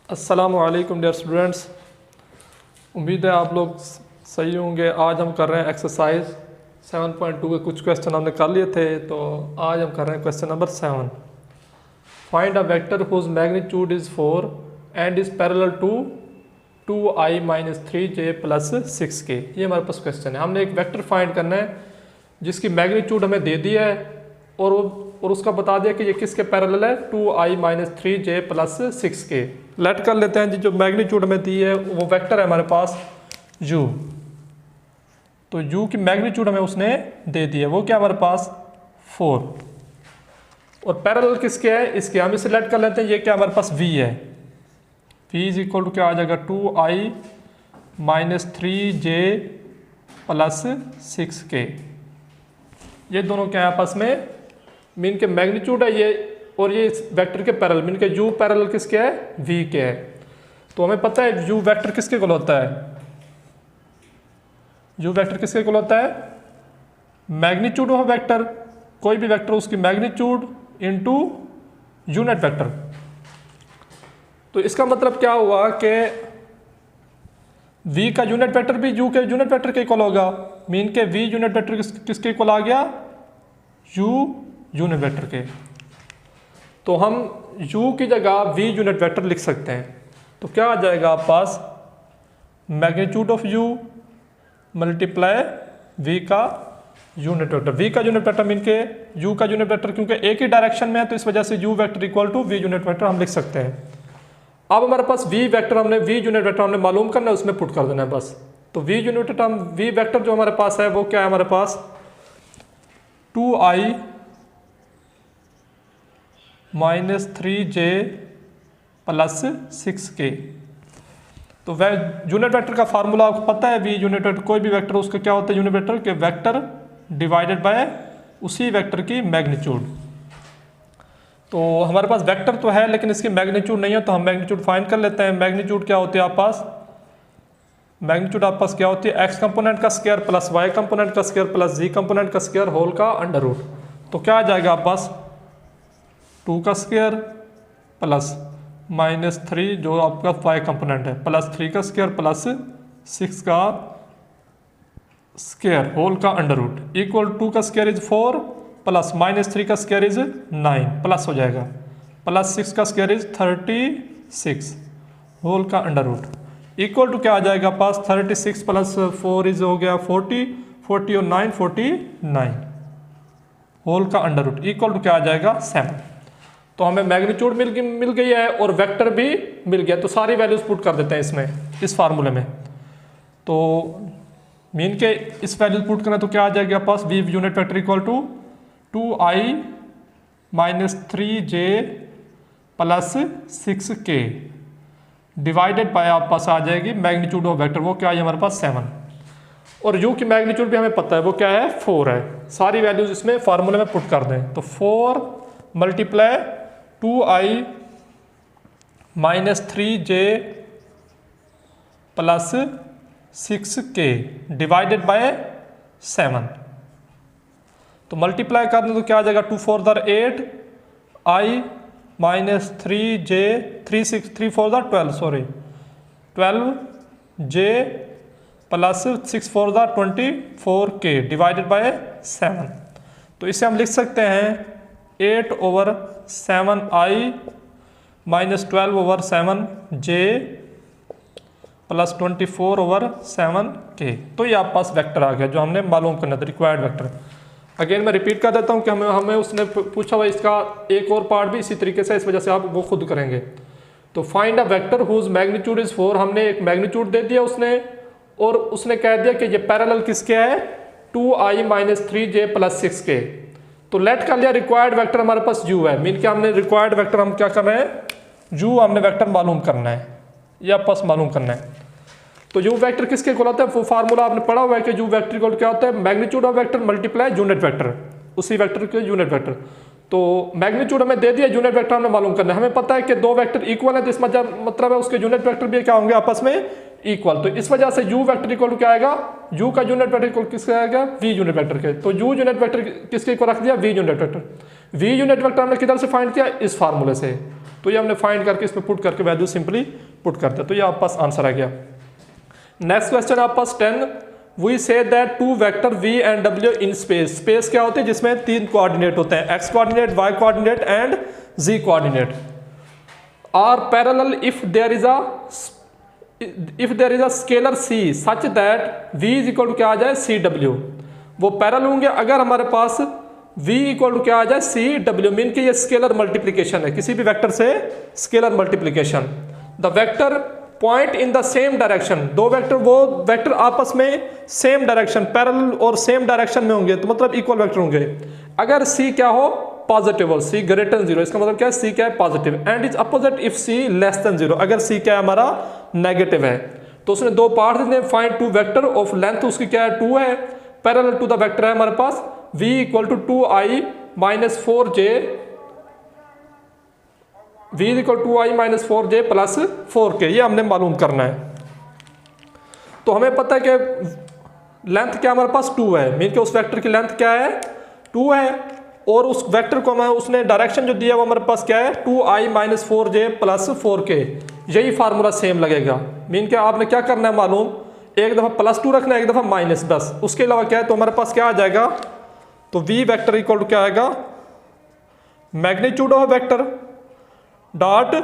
अस्सलामुअलैकुम dear students, उम्मीद है आप लोग सही होंगे। आज हम कर रहे हैं एक्सरसाइज 7.2 के कुछ क्वेश्चन हमने कर लिए थे, तो आज हम कर रहे हैं question number 7। Find a vector whose magnitude is 4 and is parallel to 2i-3j plus 6k। ये हमारे पास क्वेश्चन है। हमने एक वेक्टर फाइंड करना है जिसकी मैग्नीट्यूड हमें दे दी है और उसका बता दिया कि ये किसके पैरेलल है, 2i-3j प्लस 6k। लेट कर लेते हैं जी, जो मैग्नीट्यूड हमें दी है वो वेक्टर है हमारे पास u। तो u की मैग्नीट्यूड हमें उसने दे दी है, वो क्या हमारे पास 4। और पैरेलल किसके है, इसके। हम इसे लेट कर लेते हैं, ये क्या हमारे पास v है। v इज इक्वल टू क्या आ जाएगा, 2i-3j प्लस 6k। ये दोनों क्या है आपस में, मीन के मैग्नीट्यूड है ये, और ये इस वेक्टर के पैरेलल, मीन के u पैरेलल किसके है, v के है। तो हमें पता है u वेक्टर किसके इक्वल होता है, u वेक्टर किसके इक्वल होता है, मैग्नीट्यूड ऑफ वेक्टर, कोई भी वेक्टर उसकी मैग्नीट्यूड इनटू यूनिट वेक्टर। तो इसका मतलब क्या हुआ कि v का यूनिट वेक्टर भी u के यूनिट वेक्टर के इक्वल होगा। मीन के v यूनिट वेक्टर किसके इक्वल आ गया, u यूनिट वेक्टर के। तो हम u की जगह v यूनिट वेक्टर लिख सकते हैं। तो क्या आ जाएगा आप पास, magnitude of u multiply v का यूनिट वेक्टर। v का यूनिट वेक्टर मीन के u का यूनिट वेक्टर, क्योंकि एक ही डायरेक्शन में है तो इस वजह से u vector equal to v unit vector हम लिख सकते हैं। अब हमारे पास v वेक्टर हमने v यूनिट वेक्टर हमने मालूम करना है, उसमें पुट कर देना है बस। तो v यूनिट v वेक्टर जो हमारे पास है वो क्या है हमारे पास, 2i-3j प्लस 6k। तो वह यूनिट वेक्टर का फार्मूला आपको पता है, v यूनिट वेक्टर, कोई भी वेक्टर उसका क्या होता है यूनिट वेक्टर के, वेक्टर डिवाइडेड बाय उसी वेक्टर की मैग्नीट्यूड। तो हमारे पास वेक्टर तो है लेकिन इसकी मैग्नीट्यूड नहीं है, तो हम मैग्नीट्यूड फाइंड कर लेते हैं। मैग्नीट्यूड क्या होती है आप पास, मैग्नीट्यूड आप पास क्या होती है, x कंपोनेंट का स्क्वायर प्लस y कंपोनेंट का स्क्वायर प्लस z कंपोनेंट का स्क्वायर होल का अंडर रूट। तो क्या आ जाएगा आप पास, 2 का स्क्वायर प्लस -3 जो आपका y कंपोनेंट है, प्लस 3 का स्क्वायर प्लस 6 का स्क्वायर होल का अंडर रूट इक्वल 2 का स्क्वायर इज 4 प्लस -3 का स्क्वायर इज 9 प्लस हो जाएगा, प्लस 6 का स्क्वायर इज 36 होल का अंडर रूट इक्वल टू क्या आ जाएगा पास, 36 प्लस 4 इज हो गया 40 और 9 49 होल का अंडर रूट इक्वल टू क्या आ जाएगा 7। तो हमें मैग्नीट्यूड मिल गई है और वेक्टर भी मिल गया। तो सारी वैल्यूज पुट कर देते हैं इसमें, इस फार्मूले में। तो मीन के इस वैल्यू पुट करना तो क्या आ जाएगा पास, v unit vector equal to 2i-3j plus 6k divided by आप पास आ जाएगी मैग्नीट्यूड ऑफ वेक्टर, वो क्या है हमारे पास 7। और u की मैग्नीट्यूड भी हमें पता है वो क्या है 4 है। सारी वैल्यूज इसमें फार्मूले में पुट कर दें। तो 4 multiply 2i-3j plus 6k divided bye 7। तो मल्टीप्लाई करने तो क्या आ जाएगा, 2 4 8 i-3j 3 4 12 12j plus 6 4 24k divided by 7। तो इसे हम लिख सकते हैं 8/7i-12/7j प्लस 24/7k। तो ये आप पास वेक्टर आ गया जो हमने मालूम करना था, रिक्वायर्ड वेक्टर। अगेन मैं रिपीट कर देता हूँ कि हमें उसने पूछा हुआ इसका एक और पार्ट भी इसी तरीके से, इस वजह से आप वो खुद करेंगे। तो find a vector whose magnitude is 4, हमने एक मैग्नीट्यूड दे दिया उसने, और उसने कह दिया कि ये पैरेलल किसके है, 2i-3j प्लस 6k। तो लेट कर लिया रिक्वायर्ड वेक्टर हमारे पास u है। मीन के हमने रिक्वायर्ड वेक्टर हम क्या कर रहे हैं, u हमने वेक्टर मालूम करना है, या पास मालूम करना है। तो u वेक्टर किसके इक्वल होता है, वो फार्मूला आपने पढ़ा हुआ है कि u वेक्टर इक्वल क्या होता है, magnitude of vector multiply unit vector, उसी वेक्टर के यूनिट वेक्टर। तो मैग्नीट्यूड हमें दे दिया, यूनिट वेक्टर हमने मालूम करना है। हमें पता है कि दो वेक्टर इक्वल है, तो इस मतलब है उसके यूनिट वेक्टर भी क्या होंगे आपस में इक्वल। तो इस वजह से u वेक्टर इक्वल क्या आएगा, u का यूनिट वेक्टर इक्वल किसका आएगा, v यूनिट वेक्टर के। तो u यूनिट वेक्टर किसके इक्वल रख दिया, v unit vector. v unit vector हमने किधर से फाइंड किया, इस फार्मूले से। तो ये हमने फाइंड करके इसमें पुट करके वैल्यू सिंपली पुट करते हैं, तो ये आपके पास आंसर आ गया। नेक्स्ट क्वेश्चन आपके पास 10, we say that two vector v and w in space. Space क्या होती है? जिसमें 3 कोऑर्डिनेट होते हैं, x coordinate, y coordinate and z coordinate, are parallel if there is a scalar c such that v is equal to क्या आ जाए cw। वो पैरेलल होंगे अगर हमारे पास v इक्वल टू क्या आ जाए cw, मीन कि ये स्केलर मल्टीप्लिकेशन है, किसी भी वेक्टर से scalar multiplication. The vector point in the same direction, दो वेक्टर, वो वेक्टर आपस में सेम डायरेक्शन, पैरेलल और सेम डायरेक्शन में होंगे, तो मतलब इक्वल वेक्टर होंगे। अगर c क्या हो? पॉजिटिव हो, c ग्रेटर देन 0, इसका मतलब क्या है? c क्या है? Positive. And is opposite if c less than 0, अगर c क्या है? हमारा नेगेटिव है। तो उसने दो पार्ट दिए, find two vector of length उसकी क्या है? 2 है, पैरेलल टू द वेक्टर है हमारे पास v equal to 2i minus 4j, v equal 2i minus 4j plus 4k, ये हमने मालूम करना है। तो हमें पता है कि लेंथ क्या हमारे पास 2 है, मीन कि उस वेक्टर की लेंथ क्या है? 2 है, और उस वेक्टर को हमें उसने डायरेक्शन जो दिया वो हमारे पास क्या है? 2i minus 4j plus 4k। यही फार्मूला सेम लगेगा, मीन कि आपने क्या करना है मालूम, एक दफ़ा प्लस 2 रखना है, एक दफ़ा माइनस, बस। उसके अलावा क्या है? तो हमारे पास क्या आ जाएगा? तो v वेक्टर इक्वल टू क्या आएगा? Magnitude of vector dot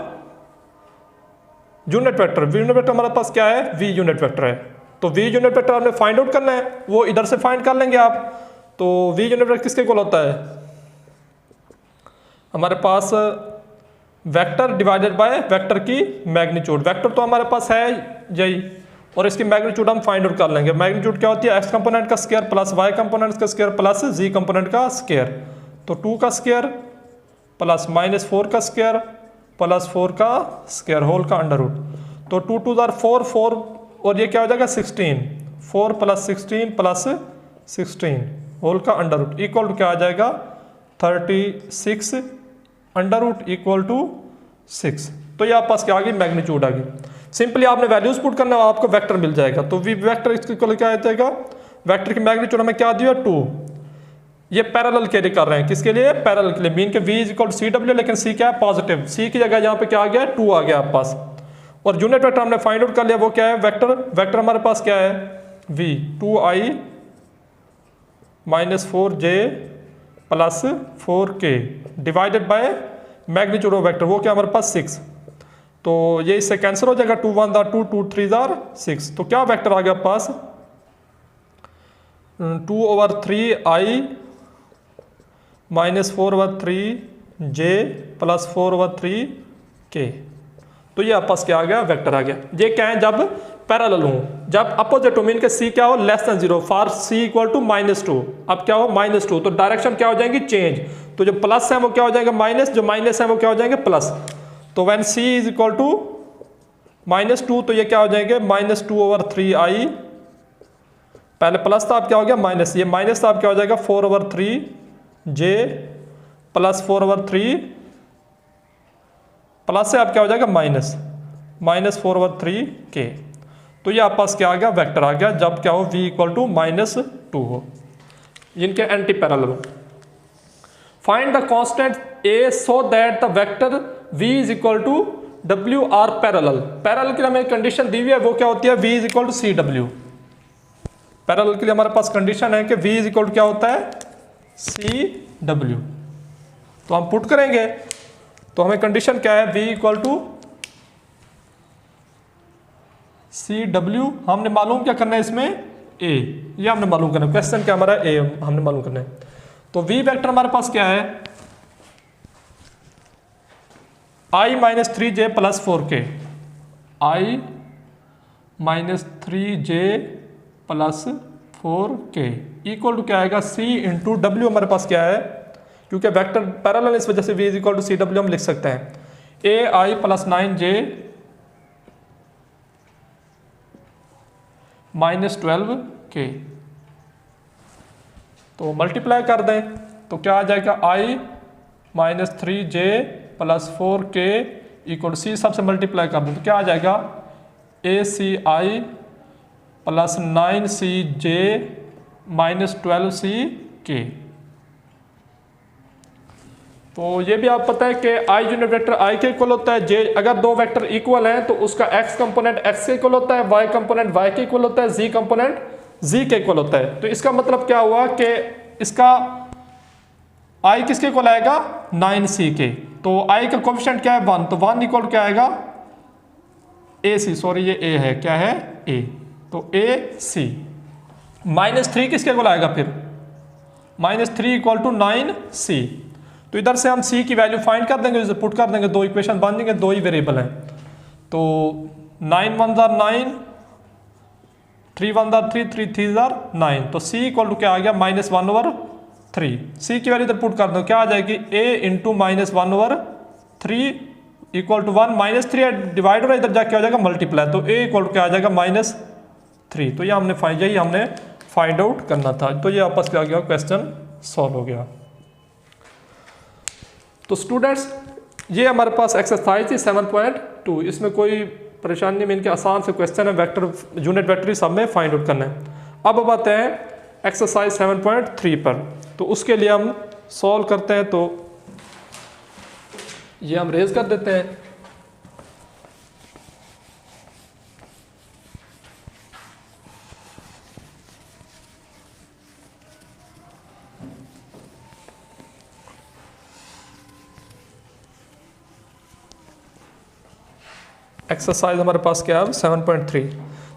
unit vector. Unit vector हमारे पास क्या है? v यूनिट वेक्टर है। तो v यूनिट वेक्टर आपने फाइंड आउट करना है, वो इधर से फाइंड कर लेंगे आप। तो v यूनिट वेक्टर किसके इक्वल होता है? हमारे पास वेक्टर डिवाइडेड बाय वेक्टर की मैग्नीट्यूड। वेक्टर तो हमारे पास है यही, और इसकी मैग्नीट्यूड हम फाइंड आउट कर लेंगे। मैग्नीट्यूड क्या होती है? x कंपोनेंट का स्क्वायर प्लस y कंपोनेंट का स्क्वायर प्लस z कंपोनेंट का स्क्वायर। तो 2 का स्क्वायर प्लस माइनस 4 का स्क्वायर प्लस 4 का स्क्वायर होल का अंडर रूट। तो 2 2 4 4, और ये क्या हो जाएगा? 16, 4 प्लस 16 प्लस 16 होल का अंडर रूट इक्वल टू क्या आ जाएगा? 36 अंडर रूट इक्वल टू 6। तो ये आपके पास क्या आ गई? मैग्नीट्यूड आ गई। सिंपली आपने वैल्यूज पुट करना है, आपको वेक्टर मिल जाएगा। तो वी वेक्टर इसके क्या आ जाएगा? वेक्टर की मैग्नीट्यूड हमें क्या दिया? 2। ये पैरेलल कैरी कर रहे हैं, किसके लिए? पैरेलल के लिए, मीन के v is equal to cw, लेकिन c क्या है? पॉजिटिव। c की जगह यहाँ पे क्या आ गया? 2 आ गया आपके पास। और यूनिट वेक्टर हमने फाइंड आउट कर लिया, वो क्या है? वेक्टर हमारे पास क्या है? v 2i minus 4j plus 4k divided by magnitude of vector, वो क्या हमारे पास? 6। तो ये इससे कैंसिल हो जाएगा, 2 1 2 2 3 6। तो क्या वेक्टर आ गया पास? 2/3i minus 4/3j plus 4/3k। तो ये आपके पास क्या आ गया? वेक्टर आ गया। ये क्या है? जब पैरेलल हो, जब अपोजिट हो, मीन के c क्या हो? Less than 0, for c equal to -2। अब क्या हो? -2, तो डायरेक्शन क्या हो जाएंगी? चेंज। तो जो प्लस है वो क्या हो जाएगा? माइनस, जो माइनस है वो क्या हो जाएंगे? प्लस। तो when c is equal to -2, तो ये क्या हो जाएंगे? -2/3i, पहले प्लस था, अब क्या हो गया? माइनस। ये माइनस था, अब क्या हो जाएगा? 4/3j प्लस 4/3 प्लस से अब क्या हो जाएगा? Minus 4/3k। तो ये आपके पास क्या आ गया? वेक्टर आ गया, जब क्या हो? v इक्वल टू -2 हो, इनके एंटी पैरेलल हो। Find the constant a so that the vector v is equal to w are parallel. Parallel के लिए हमें कंडीशन दी हुई है, वो क्या होती है? v is equal to cw। Parallel के लिए हमारे पास कंडीशन है कि v इज इक्वल टू क्या होता है? cw। तो हम पुट करेंगे, तो हमें कंडीशन क्या है? v equal to cw। हमने मालूम क्या करना है इसमें? a, ये हमने मालूम करना है। क्वेश्चन क्या हमारा? a हमने मालूम करना है। तो v वेक्टर हमारे पास क्या है? i minus 3j plus 4k, i minus 3j plus 4k equal to क्या आएगा? c into W. हमारे पास क्या है? क्योंकि वेक्टर पैरेलल, इस वजह से v is equal to cw हम लिख सकते हैं। ai plus 9j minus 12k। तो मल्टीप्लाई कर दें तो क्या आ जाएगा? i minus 3j plus 4k equal c सबसे मल्टीप्लाई कर दें तो क्या आ जाएगा? aci plus 9cj minus 12ck। तो ये भी आप पता है कि आई यूनिट वेक्टर आई के इक्वल होता है, जे अगर दो वेक्टर इक्वल हैं तो उसका एक्स कंपोनेंट एक्स के इक्वल होता है, वाई कंपोनेंट वाई के इक्वल होता है, जी कंपोनेंट जी के इक्वल होता है। तो इसका मतलब क्या हुआ कि इसका आई किसके इक्वल आएगा 9c के, तो आई का कोफिशिएंट क्या है 1, तो 1 इक्वल क्या आएगा ए सी, सॉरी ये ए है, क्या है ए, तो ए सी। -3 किसके इक्वल आएगा फिर -3 इक्वल टू 9c। तो इधर से हम c की वैल्यू फाइंड कर देंगे, इसे पुट कर देंगे, दो इक्वेशन बन जाएंगे, दो ही वेरिएबल हैं। तो 9 1 9, 3 1 3, 3 3 9, तो c इक्वल टू क्या आ गया -1/3। c की वैल्यू इधर पुट कर दो, क्या आ जाएगी a into -1/3 equal to 1, -3 divide और इधर जाके हो जाएगा मल्टीप्लाई, तो a इक्वल टू क्या आ जाएगा -3। तो ये हमने फाइंड आउट करना था। तो ये आपस में आ गया, क्वेश्चन सॉल्व हो गया। तो स्टूडेंट्स ये हमारे पास एक्सरसाइज थी 7.2, इसमें कोई परेशानी नहीं, इनके आसान से क्वेश्चन है, वेक्टर यूनिट वेक्टर ही सब में फाइंड आउट करना है। अब आते हैं एक्सरसाइज 7.3 पर, तो उसके लिए हम सॉल्व करते हैं। तो ये हम रेज कर देते हैं। एक्सरसाइज हमारे पास क्या है 7.3।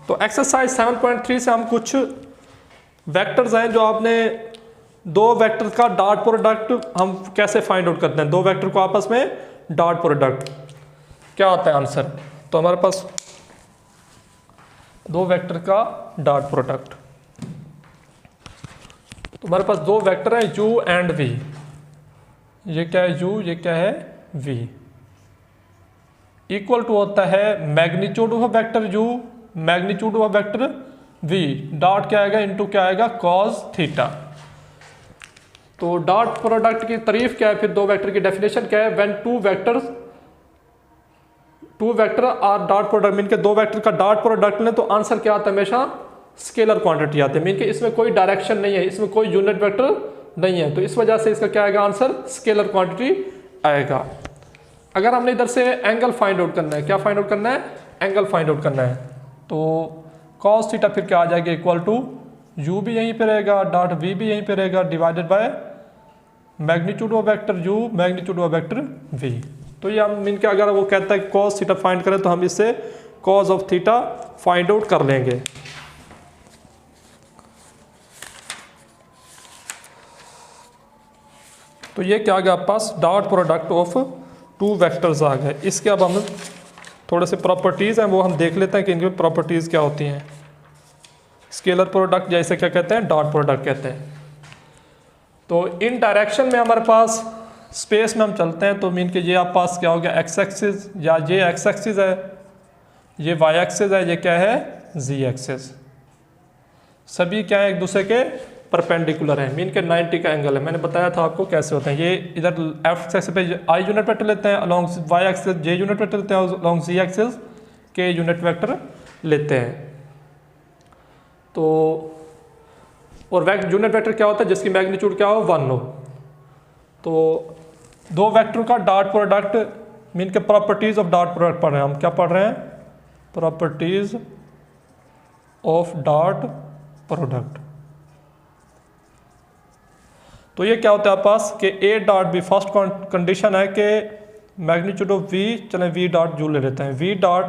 तो एक्सरसाइज 7.3 से हम कुछ वेक्टर्स हैं जो आपने दो वेक्टर का डॉट प्रोडक्ट हम कैसे फाइंड आउट करते हैं, दो वेक्टर को आपस में डॉट प्रोडक्ट क्या होता है आंसर। तो हमारे पास दो वेक्टर का डॉट प्रोडक्ट, तो हमारे पास दो वेक्टर हैं u एंड v। ये क्या है u, ये क्या है v। इक्वल टू होता है magnitude of vector u magnitude of vector v, dot क्या आएगा इनटू क्या आएगा cos थीटा। तो डॉट प्रोडक्ट की तारीफ क्या है, फिर दो वेक्टर की डेफिनेशन क्या है, when two vector are dot product, mean के दो वेक्टर का डॉट प्रोडक्ट लें तो आंसर क्या आता है, हमेशा स्केलर क्वांटिटी आती है, मीन के इसमें कोई डायरेक्शन नहीं है, इसमें कोई यूनिट वेक्टर नहीं है, तो इस वजह से इसका क्या आएगा आंसर स्केलर क्वांटिटी आएगा। अगर हमने इधर से एंगल फाइंड आउट करना है, क्या फाइंड आउट करना है, एंगल फाइंड आउट करना है, तो cos थीटा फिर क्या आ जाएगा इक्वल टू u भी यहीं पे रहेगा, डॉट v भी यहीं पे रहेगा, divided by magnitude of vector u magnitude of vector v। तो ये हम मीन के अगर वो कहता है cos थीटा फाइंड करें तो हम इससे cos of theta find out कर लेंगे। तो ये क्या आ गया आपके पास dot product of two vectors आ गए। इसके अब हम थोड़े से प्रॉपर्टीज़ हैं वो हम देख लेते हैं कि इनकी प्रॉपर्टीज़ क्या होती हैं। स्केलर प्रोडक्ट जैसे क्या कहते हैं, डॉट प्रोडक्ट कहते हैं। तो इन डायरेक्शन में हमारे पास स्पेस में हम चलते हैं, तो मीन के ये आप पास क्या हो गया एक्स एक्सिस, या ये एक्स एक्सिस है, ये वाई एक्सिस है, ये क्या है जी एक्सिस, सभी क्या है एक दूसरे के परपेंडिकुलर है, मीन के 90 का एंगल है। मैंने बताया था आपको कैसे होते हैं। ये इधर एक्स एक्सिस पे आई यूनिट वेक्टर लेते हैं, अलोंग वाई एक्सिस जे यूनिट वेक्टर लेते हैं, अलोंग जी एक्सिस के यूनिट वेक्टर लेते हैं। तो और यूनिट वेक्टर क्या होता है जिसकी मैग्नीट्यूड क्या हो 1 हो। तो दो वेक्टर का डॉट प्रोडक्ट मीन के प्रॉपर्टीज ऑफ डॉट प्रोडक्ट पढ़ रहे हैं हम, क्या पढ़ रहे हैं, प्रॉपर्टीज ऑफ डॉट प्रोडक्ट। तो ये क्या होता है आपके पास कि A dot B, first condition है कि मैग्नीट्यूड ऑफ वी, चलें वी डॉट यू ले लेते हैं, V dot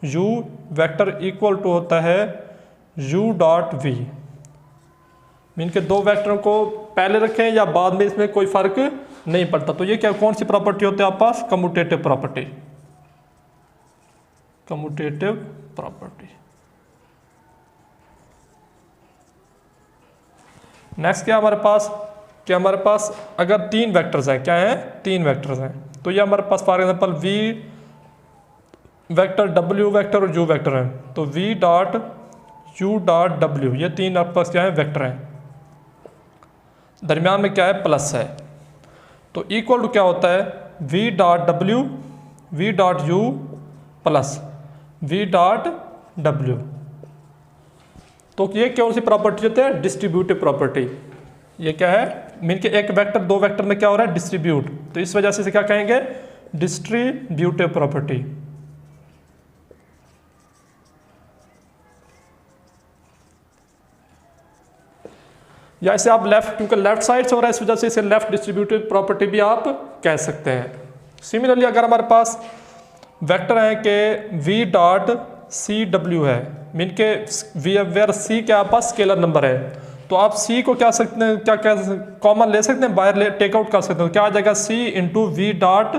U vector equal to होता है यू डॉट वी। मीन के दो वेक्टरों को पहले रखें या बाद में इसमें कोई फर्क नहीं पड़ता। तो ये क्या कौन सी प्रॉपर्टी होती है आपके पास, commutative property, commutative property. Next क्या हमारे पास, कि हमारे पास अगर तीन वेक्टर्स हैं, क्या हैं तीन वेक्टर्स हैं, तो ये हमारे पास for example v vector, w vector और u वेक्टर हैं। तो v dot u dot w, ये तीन आपके पास क्या है वेक्टर हैं, दरमियान में क्या है प्लस है। तो इक्वल टू क्या होता है v dot w, v dot u plus v dot w। तो ये कौन सी प्रॉपर्टी होती है, डिस्ट्रीब्यूटिव प्रॉपर्टी। ये क्या है मीन के एक वेक्टर दो वेक्टर में क्या हो रहा है, डिस्ट्रीब्यूट, तो इस वजह से इसे क्या कहेंगे, डिस्ट्रीब्यूटिव प्रॉपर्टी। या इसे आप लेफ्ट, क्योंकि लेफ्ट साइड से हो रहा है इस वजह से इसे लेफ्ट डिस्ट्रीब्यूटिव प्रॉपर्टी भी आप कह सकते हैं। सिमिलरली अगर हमारे पास वेक्टर है कि v डॉट सी डब्ल्यू है, मीन के वेयर c क्या आपका स्केलर नंबर है, तो आप c को क्या सकते हैं, क्या कॉमन ले सकते हैं, बाहर टेक आउट कर सकते हैं, क्या आ जाएगा c into V dot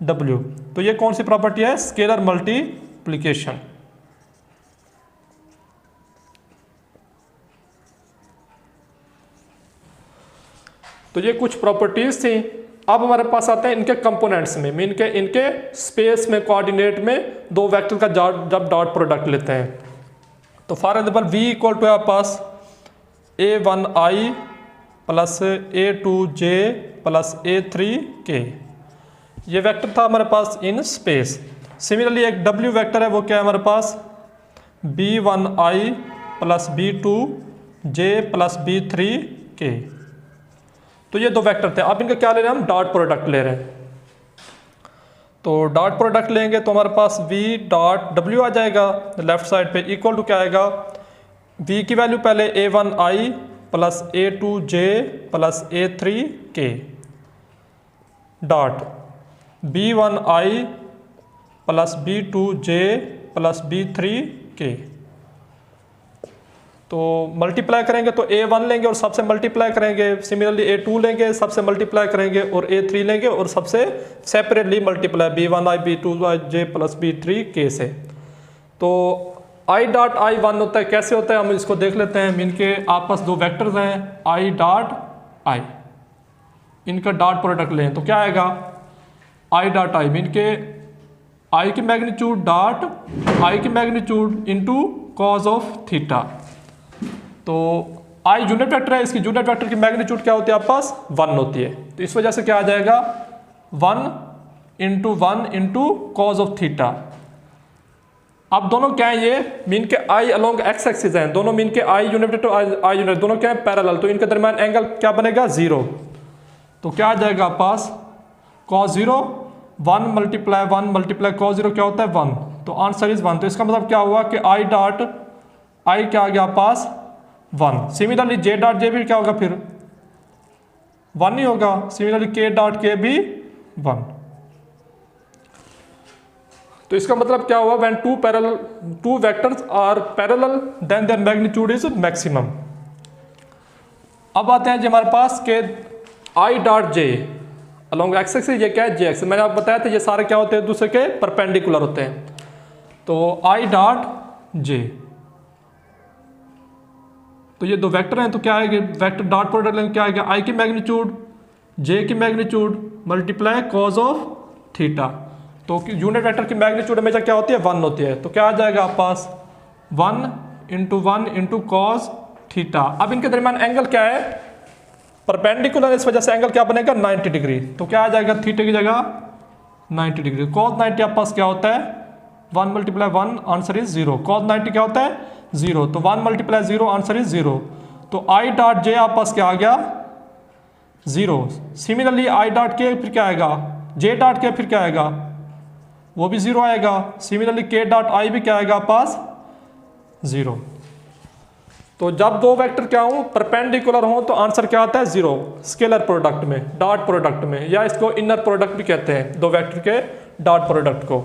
W. तो ये कौन सी प्रॉपर्टी है, स्केलर मल्टीप्लीकेशन। तो ये कुछ प्रॉपर्टीज थी। अब हमारे पास आते हैं इनके कंपोनेंट्स में, मीन के इनके स्पेस में, कोऑर्डिनेट में दो वेक्टर का जब डॉट प्रोडक्ट लेते हैं, तो for example v equal to आपके पास a1i plus a2j plus a3k, ये वेक्टर था हमारे पास इन स्पेस। सिमिलरली एक w वेक्टर है, वो क्या है हमारे पास b1i plus b2j plus b3k। तो ये दो वेक्टर थे। अब इनका क्या ले रहे हैं हम, डॉट प्रोडक्ट ले रहे हैं। तो डॉट प्रोडक्ट लेंगे तो हमारे पास v डॉट w आ जाएगा लेफ्ट साइड पे, इक्वल टू क्या आएगा, v की वैल्यू पहले a1i plus a2j plus a3k dot b1i plus b2j plus b3k। तो मल्टीप्लाई करेंगे तो a1 लेंगे और सबसे मल्टीप्लाई करेंगे, सिमिलरली a2 लेंगे सबसे मल्टीप्लाई करेंगे और a3 लेंगे और सबसे separately multiply b1i b2j plus b3k से। तो i डॉट i 1 होता है, कैसे होता है हम इसको देख लेते हैं। मीन के आपस दो वेक्टर्स हैं i डॉट i, इनका डॉट प्रोडक्ट लें तो क्या आएगा i डॉट i, मीन के i की मैग्नीट्यूड डॉट i की magnitude into cos of theta. तो i यूनिट वेक्टर है, इसकी यूनिट वेक्टर की मैग्नीट्यूड क्या होती है आपके पास 1 होती है, तो इस वजह से क्या आ जाएगा 1 इंटू कॉज ऑफ थीटा। अब दोनों क्या है, ये मीन के i अलोंग x एक्सिस हैं, दोनों मीन के i unit vector i unit दोनों क्या है पैरेलल, तो इनके दरमियान एंगल क्या बनेगा 0। तो क्या आ जाएगा आपके पास cos 0, 1 मल्टीप्लाई cos 0 क्या होता है 1, तो आंसर इज 1। तो इसका मतलब क्या हुआ कि i डॉट i क्या आ गया पास 1। सिमिलरली j डॉट j भी क्या होगा फिर 1 नहीं होगा, सिमिलरली k डॉट k भी 1। तो इसका मतलब क्या हुआ, when two vectors are parallel then their magnitude is maximum. अब आते हैं जी हमारे पास के i dot j along x axis, ये क्या है j एक्सिस। मैंने आपको बताया था ये सारे क्या होते हैं दूसरे के परपेंडिकुलर होते हैं। तो i डॉट j, तो ये दो वेक्टर हैं, तो क्या आएगा वेक्टर डॉट प्रोडक्ट लेंगे क्या आएगा i की मैग्नीट्यूड j की magnitude multiply cause of theta. तो यूनिट वेक्टर की मैग्नीट्यूड हमेशा क्या होती है 1 होती है, तो क्या आ जाएगा आप पास 1 इंटू कॉज थीटा। अब इनके दरमियान एंगल क्या है परपेंडिकुलर, इस वजह से एंगल क्या बनेगा 90 डिग्री। तो क्या आ जाएगा थीटा की जगह 90 डिग्री। कॉज 90 आप पास क्या होता है 1 मल्टीप्लाई 1 आंसर इज 0। कॉज 90 क्या होता है 0, तो 1 मल्टीप्लाई 0 आंसर इज 0। तो i डॉट j आप पास क्या आ गया 0। सिमिलरली i डॉट k फिर क्या आएगा, j डॉट k फिर क्या आएगा वो भी 0 आएगा। सिमिलरली k डॉट i भी क्या आएगा आप पास 0। तो जब दो वेक्टर क्या हो परपेंडिकुलर हो तो आंसर क्या आता है 0 स्केलर प्रोडक्ट में, डॉट प्रोडक्ट में, या इसको इनर प्रोडक्ट भी कहते हैं दो वेक्टर के डॉट प्रोडक्ट को।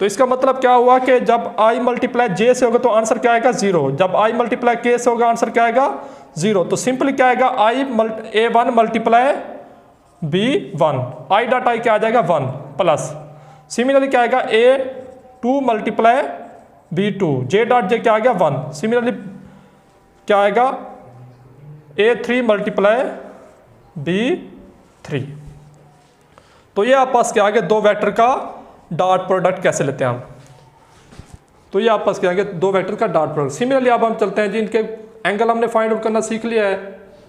तो इसका मतलब क्या हुआ कि जब i मल्टीप्लाई j से होगा तो आंसर क्या आएगा 0, जब i मल्टीप्लाई k से होगा आंसर क्या आएगा 0। तो सिंपली क्या आएगा a1 multiply b1, i dot i क्या आ जाएगा 1 प्लस, सिमिलरली क्या आएगा a2 multiply b2, j dot j क्या आ गया 1, सिमिलरली क्या आएगा a3 मल्टीप्लाई b3। तो ये आप पास क्या आ गया दो वेक्टर का डॉट प्रोडक्ट कैसे लेते हैं हम, तो ये आपस क्या है दो वेक्टर का डॉट प्रोडक्ट। सिमिलरली अब हम चलते हैं जी इनके एंगल हमने फाइंड आउट करना सीख लिया है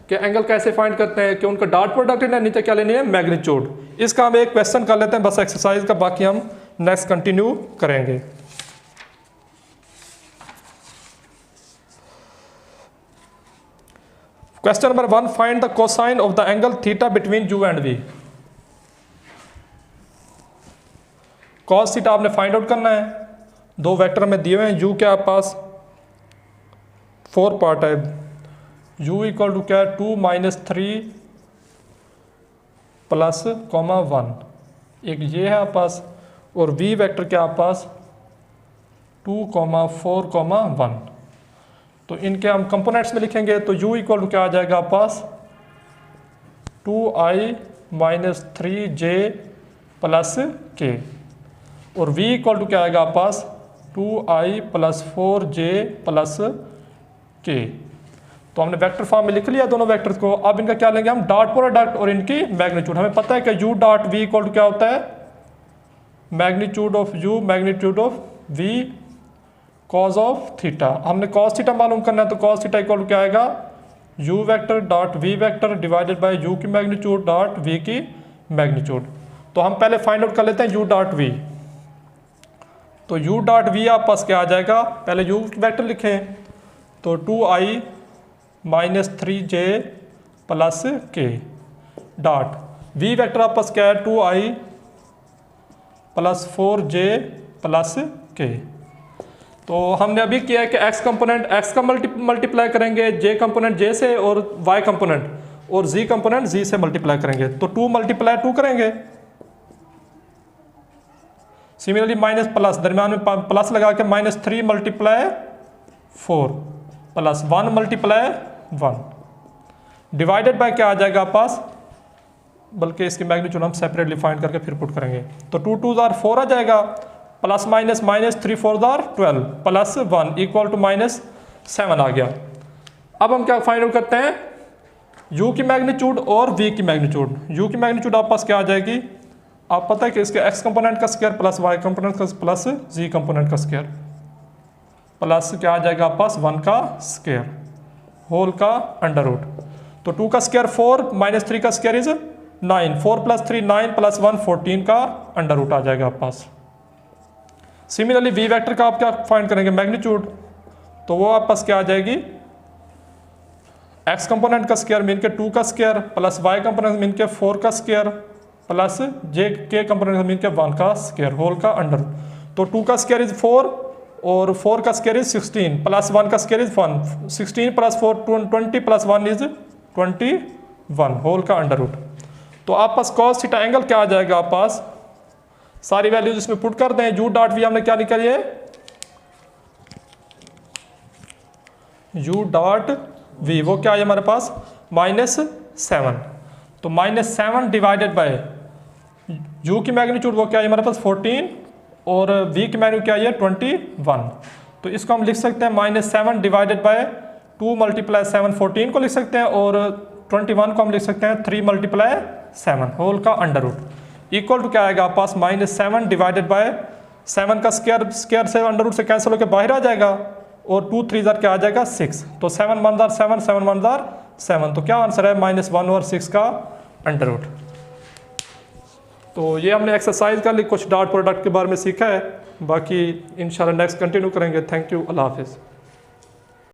कि एंगल कैसे फाइंड करते हैं, कि उनका डॉट प्रोडक्ट है, नीचे क्या लेनी है मैग्नीट्यूड। इसका हम एक क्वेश्चन कर लेते हैं बस एक्सरसाइज का, बाकी हम नेक्स्ट कंटिन्यू करेंगे। Question number 1, find the cosine of the angle theta between U and V. Cos theta आपने फाइंड आउट करना है। दो वेक्टर में दिए हुए हैं, यू क्या पास 4 पार्ट है, u इक्वल टू क्या है 2 - 3 प्लस कॉमा 1, एक ये है आप पास, और v वेक्टर क्या आप पास 2, 4, 1। तो इनके हम कंपोनेंट्स में लिखेंगे तो u इक्वल टू क्या आ जाएगा आप पास 2i - 3j प्लस k, और v इक्वल टू क्या आएगा आप पास 2i + 4j प्लस k। तो हमने वेक्टर फॉर्म में लिख लिया दोनों वेक्टर्स को। अब इनका क्या लेंगे हम, डॉट प्रोडक्ट और इनकी मैग्नीट्यूड। हमें पता है कि u dot v equal to क्या होता है, magnitude of u magnitude of v cos of theta. हमने कॉस थीटा मालूम करना है, तो कॉस थीटा इक्वल टू क्या आएगा u vector dot v vector divided by u की मैग्नीट्यूड डॉट v की मैग्नीट्यूड। तो हम पहले फाइंड आउट कर लेते हैं u डॉट v। तो u डॉट v आप पास क्या आ जाएगा, पहले u वेक्टर लिखें तो 2i - 3j plus k dot v vector आप पास क्या है 2i + 4j प्लस k। तो हमने अभी किया है कि x कंपोनेंट x का मल्टीप्लाई करेंगे, j कंपोनेंट j से, और y कंपोनेंट और z कंपोनेंट z से मल्टीप्लाई करेंगे। तो 2 × 2 करेंगे। सिमिलरली माइनस प्लस, दरम्यान में प्लस लगा के -3 × 4 प्लस 1 × 1 डिवाइडेड बाय क्या आ जाएगा आप पास, बल्कि इसकी मैग्नीट्यूड हम सेपरेटली फाइंड करके फिर पुट करेंगे। तो 2 × 2 = 4 आ जाएगा, plus minus -3 × 4 = 12 plus 1 equal to -7 आ गया। अब हम क्या फाइंड आउट करते हैं, u की मैग्नीट्यूड और v की मैग्नीट्यूड। u की मैग्नीट्यूड आप पास क्या आ जाएगी, आप पता है कि इसके x कंपोनेंट का स्क्वायर प्लस y कंपोनेंट का प्लस z कंपोनेंट का स्क्वायर प्लस क्या आ जाएगा आप पास 1 का स्क्वायर होल का अंडर रूट। तो 2 का स्क्वायर 4 -3 का स्क्वायर इज 9, 4 + 3 9 + 1 14 का अंडर रूट आ जाएगा आप पास। सिमिलरली v वेक्टर का आप क्या फाइंड करेंगे, मैग्नीट्यूड। तो वो आप पास क्या आ जाएगी, x कंपोनेंट का स्क्वायर मीन के 2 का square plus y component mean के 4 का square plus k component mean के 1 का स्क्वायर होल का अंडर। तो 2 का स्क्वायर इज 4 और 4 का स्क्वायर इज 16 प्लस 1 का स्क्वायर इज 1, 16 + 4 20 + 1 इज 21 होल का अंडर रूट। तो आप पास कॉस थीटा एंगल क्या आ जाएगा आप पास, सारी वैल्यूज इसमें पुट कर दें। u डॉट v हमने क्या निकाली है, u डॉट v वो क्या है हमारे पास -7। तो -7 डिवाइडेड बाय u की मैग्नीट्यूड वो क्या है हमारे पास 14 और v की मैग्नीट्यूड क्या है 21। तो इसको हम लिख सकते हैं -7 डिवाइडेड बाय 2 × 7 14 को लिख सकते हैं, और 21 को हम लिख सकते हैं 3 × 7 होल का अंडर रूट इक्वल टू क्या आएगा आप पास -7 डिवाइडेड बाय 7 का स्क्वायर से अंडर रूट से कैंसिल होकर बाहर आ जाएगा, और 2 3 क्या आ जाएगा 6। तो 7 1 7 7 1 7। तो क्या आंसर है -1/6 का अंडर रूट। तो ये हमने एक्सरसाइज कर ली, कुछ डॉट प्रोडक्ट के बारे में सीखा है, बाकी इंशाल्लाह नेक्स्ट कंटिन्यू करेंगे। थैंक यू, अल्लाह हाफिज़।